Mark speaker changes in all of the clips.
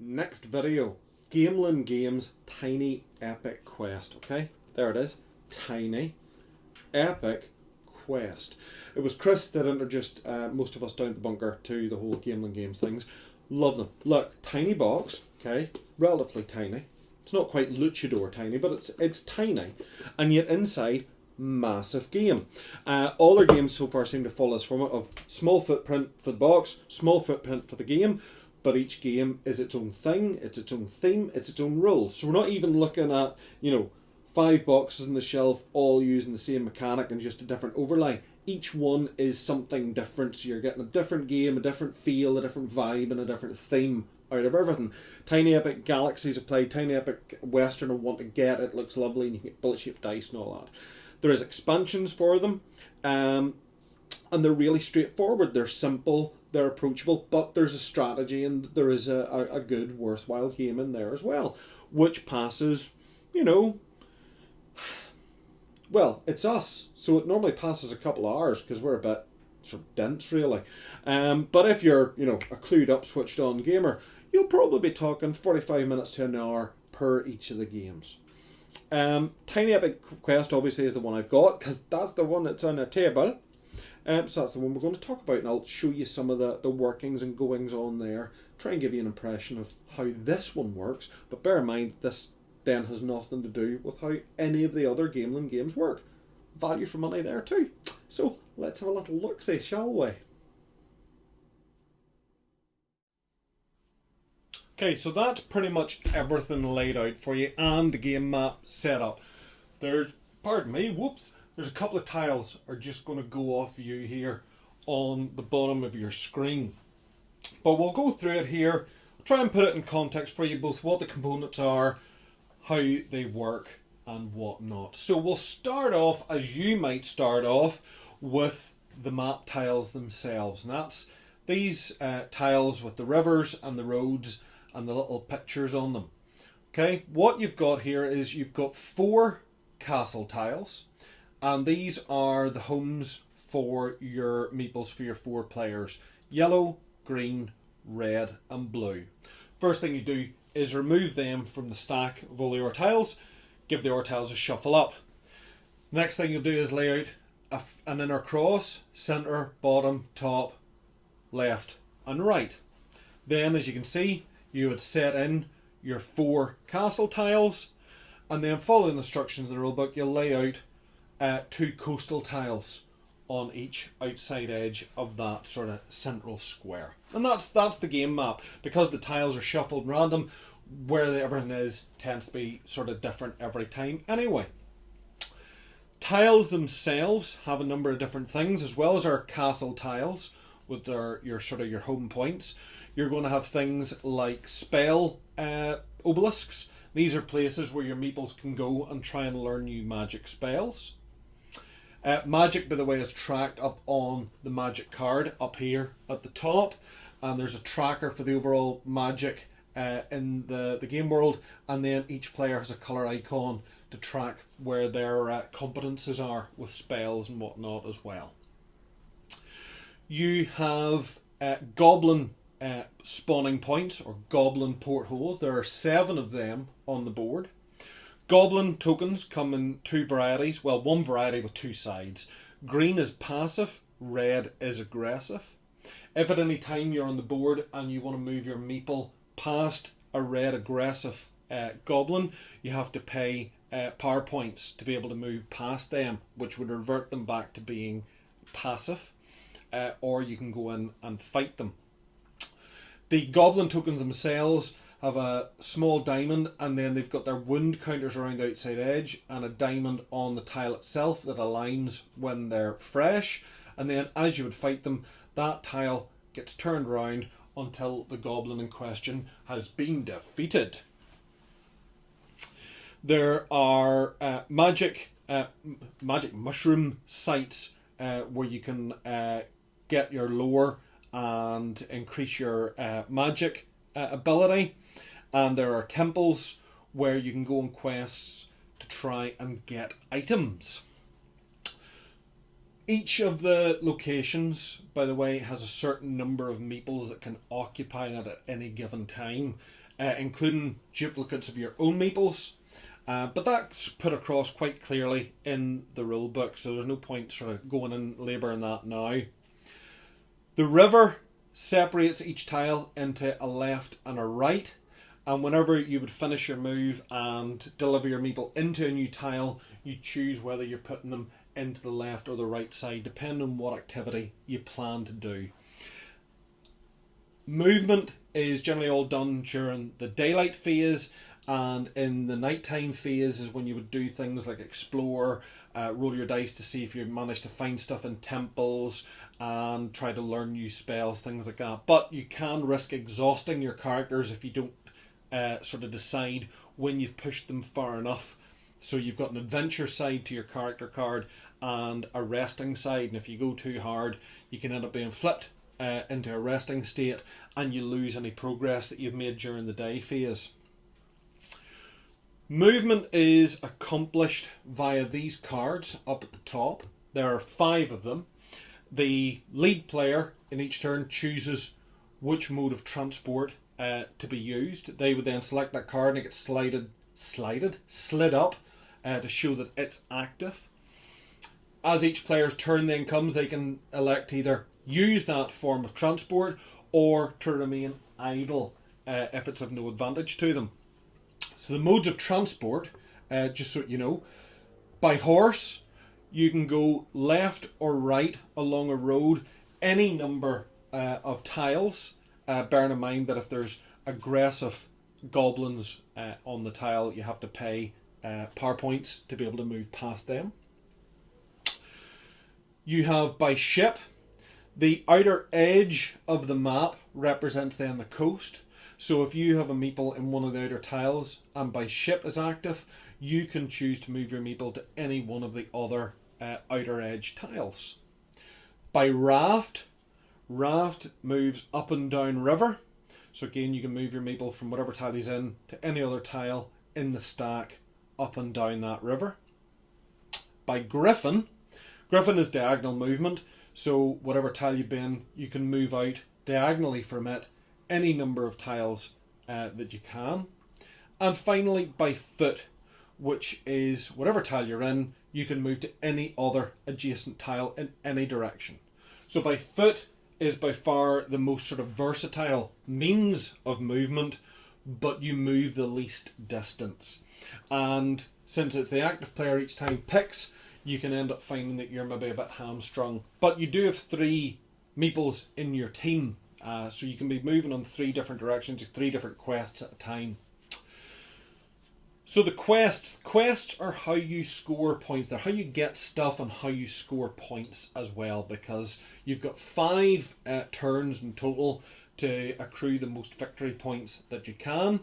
Speaker 1: Next video, Gamelyn Games Tiny Epic Quest. Okay, there it is. Tiny Epic Quest. It was Chris that introduced most of us down at the bunker to the whole Gamelyn Games things. Love them. Look, tiny box, okay, relatively tiny. It's not quite luchador tiny, but it's tiny, and yet inside, massive game. All their games so far seem to follow this format of small footprint for the box, small footprint for the game, but each game is its own thing, it's its own theme, it's its own rules. So we're not even looking at, 5 boxes on the shelf all using the same mechanic and just a different overlay. Each one is something different, so you're getting a different game, a different feel, a different vibe, and a different theme out of everything. Tiny Epic Galaxies have played, Tiny Epic Western I want to get, it looks lovely, and you can get bullet-shaped dice and all that. There is expansions for them, and they're really straightforward. They're simple, they're approachable, but there's a strategy and there is a good, worthwhile game in there as well, which passes, well, it's us, so it normally passes a couple of hours because we're a bit sort of dense, really. But if you're, a clued up, switched on gamer, you'll probably be talking 45 minutes to an hour per each of the games. Tiny Epic Quest obviously is the one I've got because that's the one that's on the table. So that's the one we're going to talk about, and I'll show you some of the workings and goings on there. Try and give you an impression of how this one works, but bear in mind this then has nothing to do with how any of the other Gamelyn games work. Value for money there too. So let's have a little look-see, shall we? Okay, so that's pretty much everything laid out for you and the game map set up. There's a couple of tiles are just going to go off view here on the bottom of your screen. But we'll go through it here, try and put it in context for you, both what the components are, how they work and whatnot. So we'll start off, as you might start off, with the map tiles themselves. And that's these tiles with the rivers and the roads and the little pictures on them. Okay, what you've got here is you've got 4 castle tiles, and these are the homes for your meeples for your 4 players. Yellow, green, red and blue. First thing you do is remove them from the stack of all your tiles, give the tiles a shuffle up. Next thing you'll do is lay out an inner cross, centre, bottom, top, left and right. Then, as you can see, you would set in your 4 castle tiles, and then following the instructions in the rulebook, you'll lay out 2 coastal tiles on each outside edge of that sort of central square. And that's the game map. Because the tiles are shuffled random, where everything is tends to be sort of different every time anyway. Tiles themselves have a number of different things, as well as our castle tiles with your home points. You're going to have things like spell obelisks. These are places where your meeples can go and try and learn new magic spells. Magic, by the way, is tracked up on the magic card up here at the top, and there's a tracker for the overall magic in the game world, and then each player has a colour icon to track where their competences are with spells and whatnot as well. You have goblin spawning points, or goblin portholes. There are 7 of them on the board. Goblin tokens come in 2 varieties. Well, 1 variety with 2 sides. Green is passive, red is aggressive. If at any time you're on the board and you want to move your meeple past a red aggressive goblin, you have to pay power points to be able to move past them, which would revert them back to being passive, or you can go in and fight them. The goblin tokens themselves have a small diamond, and then they've got their wound counters around the outside edge and a diamond on the tile itself that aligns when they're fresh. And then as you would fight them, that tile gets turned around until the goblin in question has been defeated. There are magic mushroom sites where you can get your lore and increase your magic ability, and there are temples where you can go on quests to try and get items. Each of the locations, by the way, has a certain number of meeples that can occupy it at any given time. including duplicates of your own meeples. But that's put across quite clearly in the rule book, so there's no point sort of going and labouring that now. The river separates each tile into a left and a right, and whenever you would finish your move and deliver your meeple into a new tile, you choose whether you're putting them into the left or the right side, depending on what activity you plan to do. Movement is generally all done during the daylight phase, and in the nighttime phase is when you would do things like explore, roll your dice to see if you manage to find stuff in temples, and try to learn new spells, things like that. But you can risk exhausting your characters if you don't sort of decide when you've pushed them far enough. So you've got an adventure side to your character card and a resting side, and if you go too hard you can end up being flipped into a resting state, and you lose any progress that you've made during the day phase. Movement is accomplished via these cards up at the top. There are 5 of them. The lead player in each turn chooses which mode of transport to be used. They would then select that card and it gets slid up to show that it's active. As each player's turn then comes, they can elect to either use that form of transport or to remain idle if it's of no advantage to them. So the modes of transport, just so you know, by horse you can go left or right along a road any number of tiles, bearing in mind that if there's aggressive goblins on the tile, you have to pay power points to be able to move past them. You have by ship. The outer edge of the map represents then the coast. So if you have a meeple in one of the outer tiles and by ship is active, you can choose to move your meeple to any one of the other outer edge tiles. By raft, raft moves up and down river. So again, you can move your meeple from whatever tile he's in to any other tile in the stack up and down that river. By griffin, griffin is diagonal movement. So whatever tile you've been, you can move out diagonally from it any number of tiles that you can. And finally by foot, which is whatever tile you're in, you can move to any other adjacent tile in any direction. So by foot is by far the most sort of versatile means of movement, but you move the least distance. And since it's the active player each time picks, you can end up finding that you're maybe a bit hamstrung. But you do have 3 meeples in your team, so you can be moving on 3 different directions, 3 different quests at a time. So the quests are how you score points. They're how you get stuff and how you score points as well, because you've got 5 turns in total to accrue the most victory points that you can.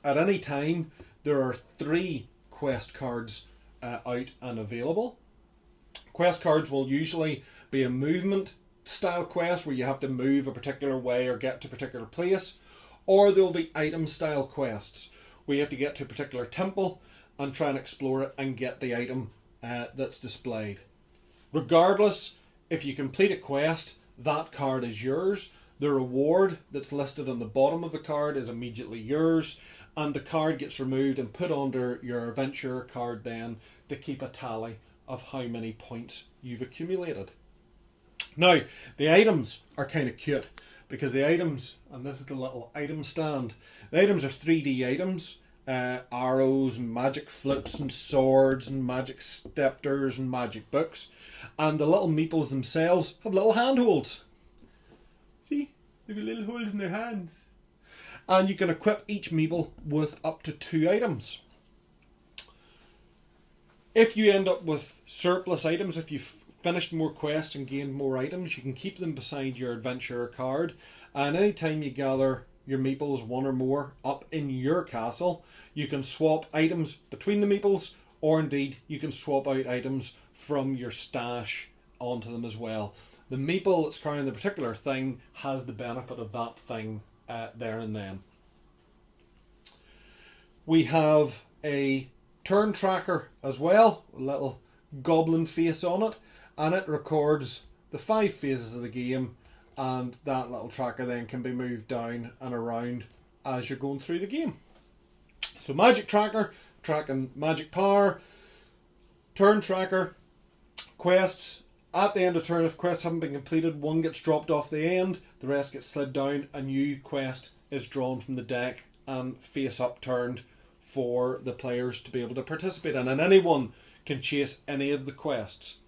Speaker 1: At any time, there are 3 quest cards out and available. Quest cards will usually be a movement style quest where you have to move a particular way or get to a particular place, or there will be item style quests where you have to get to a particular temple and try and explore it and get the item that's displayed. Regardless, if you complete a quest, that card is yours. The reward that's listed on the bottom of the card is immediately yours, and the card gets removed and put under your adventurer card then to keep a tally of how many points you've accumulated. Now, the items are kind of cute, because the items, and this is the little item stand, the items are 3D items, arrows and magic flips and swords and magic scepters and magic books, and the little meeples themselves have little handholds. See, they've got little holes in their hands. And you can equip each meeple with up to 2 items. If you end up with surplus items, if you've finished more quests and gained more items, you can keep them beside your adventurer card, and anytime you gather your meeples, 1 or more, up in your castle, you can swap items between the meeples, or indeed you can swap out items from your stash onto them as well. The meeple that's carrying the particular thing has the benefit of that thing there and then. We have a turn tracker as well, a little goblin face on it, and it records the 5 phases of the game, and that little tracker then can be moved down and around as you're going through the game. So magic tracker, tracking magic power, turn tracker, quests. At the end of turn, if quests haven't been completed, one gets dropped off the end, the rest gets slid down, a new quest is drawn from the deck and face up turned for the players to be able to participate in, and anyone can chase any of the quests.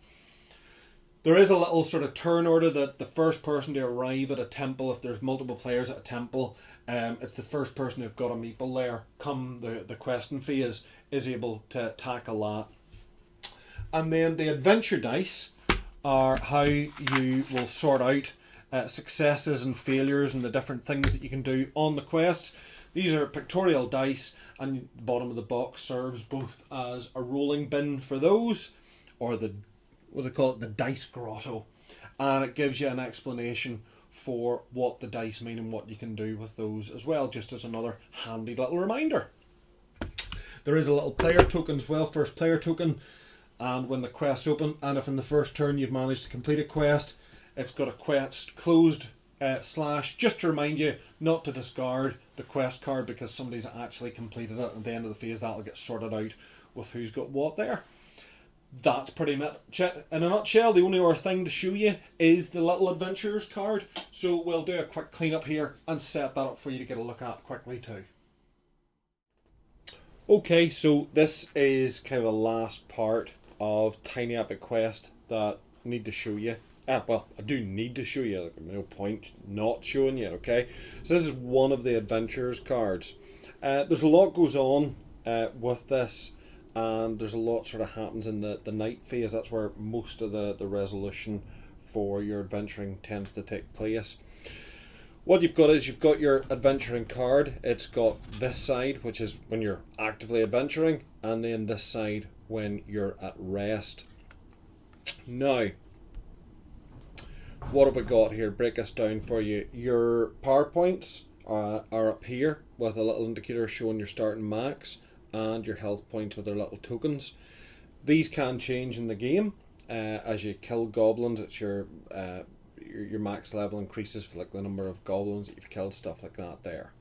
Speaker 1: There is a little sort of turn order that the first person to arrive at a temple, if there's multiple players at a temple, it's the first person who've got a meeple there come the questing phase is able to tackle that. And then the adventure dice are how you will sort out successes and failures and the different things that you can do on the quests. These are pictorial dice, and the bottom of the box serves both as a rolling bin for those, or the what they call it, the dice grotto, and it gives you an explanation for what the dice mean and what you can do with those as well, just as another handy little reminder. There is a little player token as well, first player token, and when the quest's open, and if in the first turn you've managed to complete a quest, it's got a quest closed slash, just to remind you not to discard the quest card because somebody's actually completed it. At the end of the phase, that'll get sorted out with who's got what there. That's pretty much it. In a nutshell, the only other thing to show you is the little adventurers card. So we'll do a quick clean up here and set that up for you to get a look at quickly too. Okay, so this is kind of the last part of Tiny Epic Quest that I need to show you. Well, I do need to show you, like, no point not showing you, okay? So this is one of the adventurers cards. There's a lot goes on with this, and there's a lot sort of happens in the night phase. That's where most of the resolution for your adventuring tends to take place. What you've got is you've got your adventuring card. It's got this side, which is when you're actively adventuring, and then this side when you're at rest. Now, what have we got here? Break this down for you. Your PowerPoints are up here with a little indicator showing your start and max, and your health points with their little tokens. These can change in the game as you kill goblins. It's your max level increases for like the number of goblins that you've killed, stuff like that there.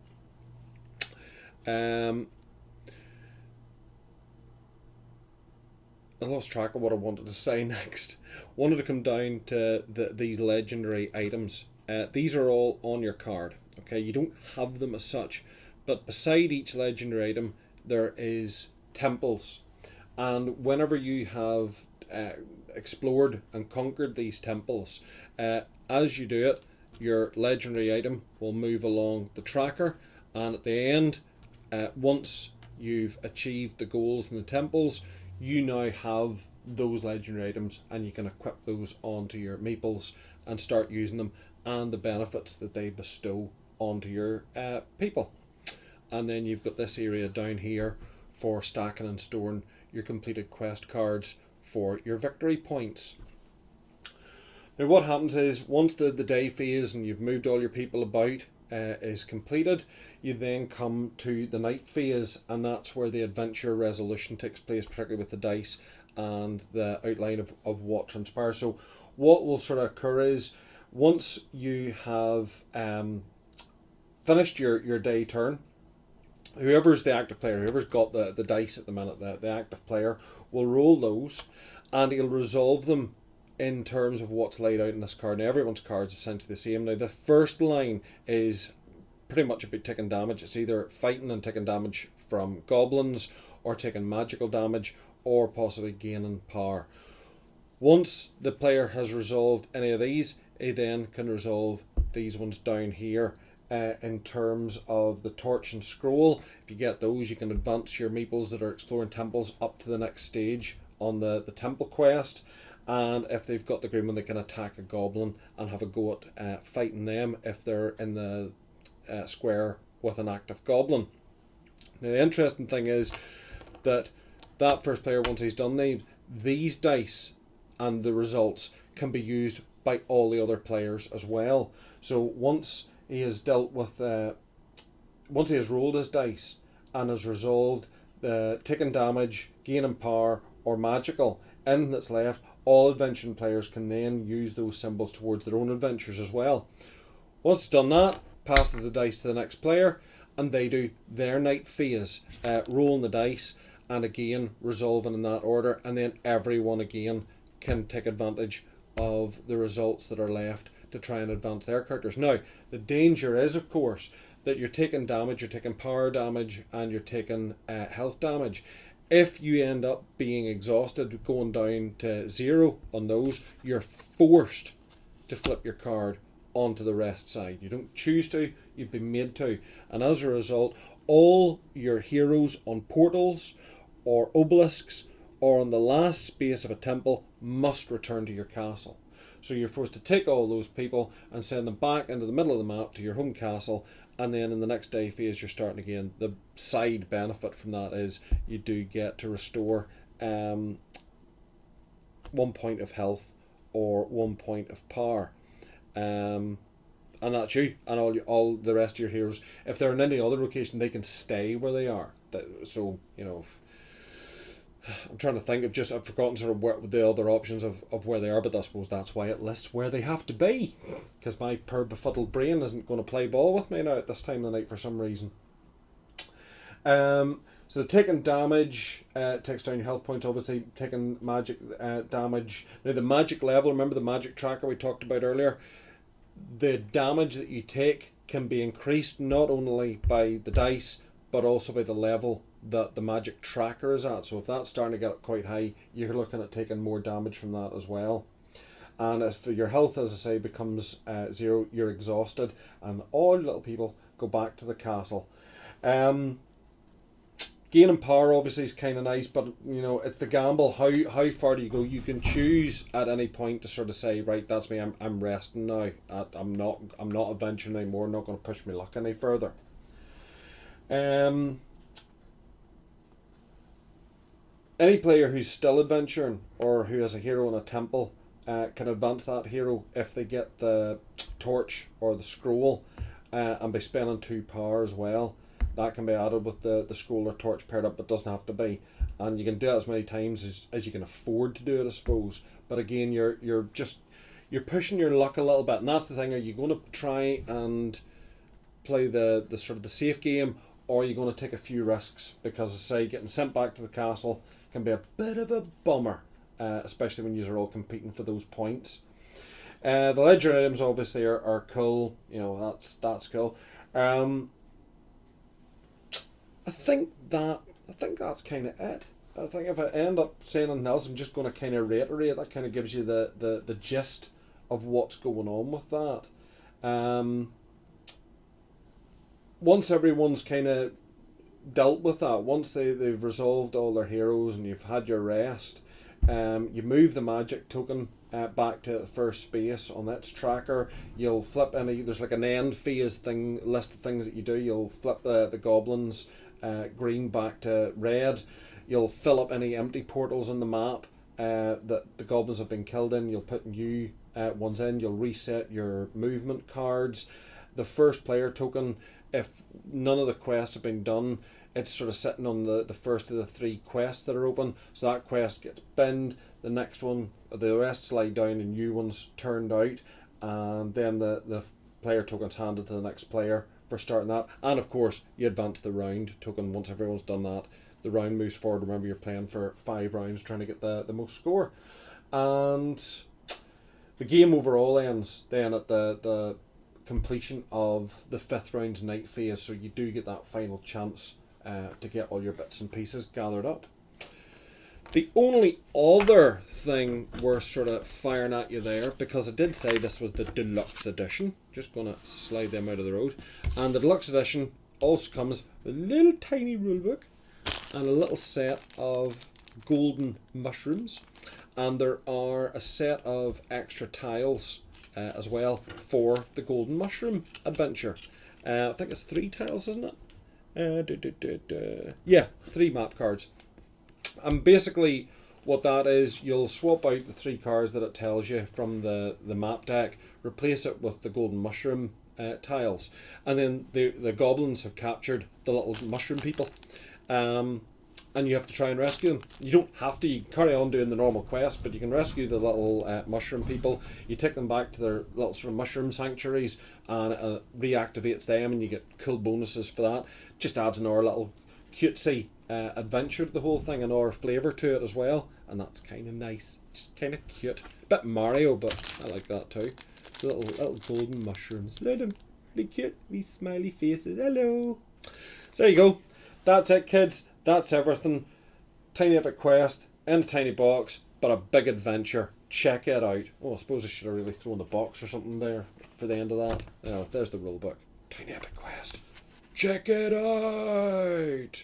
Speaker 1: I lost track of what I wanted to say next. Wanted to come down to these legendary items. These are all on your card. Okay, you don't have them as such, but beside each legendary item there is temples, and whenever you have explored and conquered these temples, as you do it, your legendary item will move along the tracker, and at the end, once you've achieved the goals in the temples, you now have those legendary items and you can equip those onto your meeples and start using them and the benefits that they bestow onto your people. And then you've got this area down here for stacking and storing your completed quest cards for your victory points. Now what happens is once the day phase and you've moved all your people about is completed, you then come to the night phase, and that's where the adventure resolution takes place, particularly with the dice and the outline of what transpires. So what will sort of occur is once you have finished your day turn, whoever's the active player, whoever's got the dice at the minute, the active player will roll those, and he'll resolve them in terms of what's laid out in this card. Now everyone's card's essentially the same. Now the first line is pretty much about taking damage. It's either fighting and taking damage from goblins, or taking magical damage, or possibly gaining power. Once the player has resolved any of these, he then can resolve these ones down here. In terms of the torch and scroll, if you get those, you can advance your meeples that are exploring temples up to the next stage on the temple quest. And if they've got the green one, they can attack a goblin and have a go at fighting them if they're in the square with an active goblin. Now the interesting thing is that first player, once he's done these dice and the results can be used by all the other players as well. So once he has dealt with, once he has rolled his dice and has resolved taking damage, gaining power, or magical, anything that's left, all adventuring players can then use those symbols towards their own adventures as well. Once it's done that, passes the dice to the next player, and they do their night phase, rolling the dice, and again resolving in that order, and then everyone again can take advantage of the results that are left to try and advance their characters. Now, the danger is, of course, that you're taking damage, you're taking power damage, and you're taking health damage. If you end up being exhausted, going down to 0 on those, you're forced to flip your card onto the rest side. You don't choose to, you've been made to. And as a result, all your heroes on portals or obelisks or on the last space of a temple must return to your castle. So you're forced to take all those people and send them back into the middle of the map to your home castle, and then in the next day phase you're starting again. The side benefit from that is you do get to restore 1 point of health or 1 point of power. And that's you, and all the rest of your heroes. If they're in any other location, they can stay where they are. So, you know, I'm trying to think of I've forgotten sort of what the other options of where they are, but I suppose that's why it lists where they have to be, because my poor befuddled brain isn't going to play ball with me now at this time of the night for some reason. So taking damage takes down your health points, obviously. Taking magic damage. Now the magic level, remember the magic tracker we talked about earlier? The damage that you take can be increased not only by the dice, but also by the level that the magic tracker is at. So if that's starting to get up quite high, you're looking at taking more damage from that as well. And if your health, as I say, becomes 0, you're exhausted, and all little people go back to the castle. Gaining power obviously is kind of nice, but you know, it's the gamble. How far do you go? You can choose at any point to sort of say, right, that's me. I'm resting now. I'm not adventuring anymore. I'm not going to push my luck any further. Any player who's still adventuring or who has a hero in a temple can advance that hero if they get the torch or the scroll, and by spending 2 power as well. That can be added with the scroll or torch paired up, but doesn't have to be. And you can do it as many times as you can afford to do it, I suppose. But again, you're pushing your luck a little bit, and that's the thing. Are you going to try and play the sort of the safe game, or are you going to take a few risks? Because, as I say, getting sent back to the castle can be a bit of a bummer, especially when you're all competing for those points. The ledger items obviously are cool. You know, that's cool. I think that's kind of it. I think if I end up saying anything else, I'm just going to kind of reiterate. That kind of gives you the gist of what's going on with that. Once everyone's kind of dealt with that, once they've resolved all their heroes and you've had your rest, you move the magic token back to the first space on its tracker. You'll flip there's like an end phase list of things that you do. You'll flip the goblins green back to red. You'll fill up any empty portals in the map that the goblins have been killed in. You'll put new ones in. You'll reset your movement cards. The first player token, if none of the quests have been done, it's sort of sitting on the first of the 3 quests that are open. So that quest gets binned. The next one, the rest slide down and new ones turned out, and then the player token's handed to the next player for starting that. And of course, you advance the round token once everyone's done that. The round moves forward. Remember, you're playing for 5 rounds trying to get the most score. And the game overall ends then at the completion of the 5th round's night phase. So you do get that final chance to get all your bits and pieces gathered up. The only other thing worth sort of firing at you there, because I did say this was the Deluxe Edition, just going to slide them out of the road, and the Deluxe Edition also comes with a little tiny rulebook and a little set of golden mushrooms, and there are a set of extra tiles as well for the golden mushroom adventure. I think it's 3 tiles, isn't it? Yeah, 3 map cards. And basically what that is, you'll swap out the 3 cards that it tells you from the map deck, replace it with the golden mushroom tiles, and then the goblins have captured the little mushroom people, and and you have to try and rescue them. You don't have to. You can carry on doing the normal quest, but you can rescue the little mushroom people. You take them back to their little sort of mushroom sanctuaries, and it reactivates them, and you get cool bonuses for that. Just adds another little cutesy adventure to the whole thing, another flavour to it as well, and that's kind of nice. Just kind of cute. Bit Mario, but I like that too. Little golden mushrooms. Look at them. Really cute. Wee smiley faces. Hello. So there you go. That's it, kids. That's everything. Tiny epic quest in a tiny box, but a big adventure. Check it out. Oh, I suppose I should have really thrown the box or something there for the end of that. Oh, there's the rulebook. Tiny epic quest. Check it out.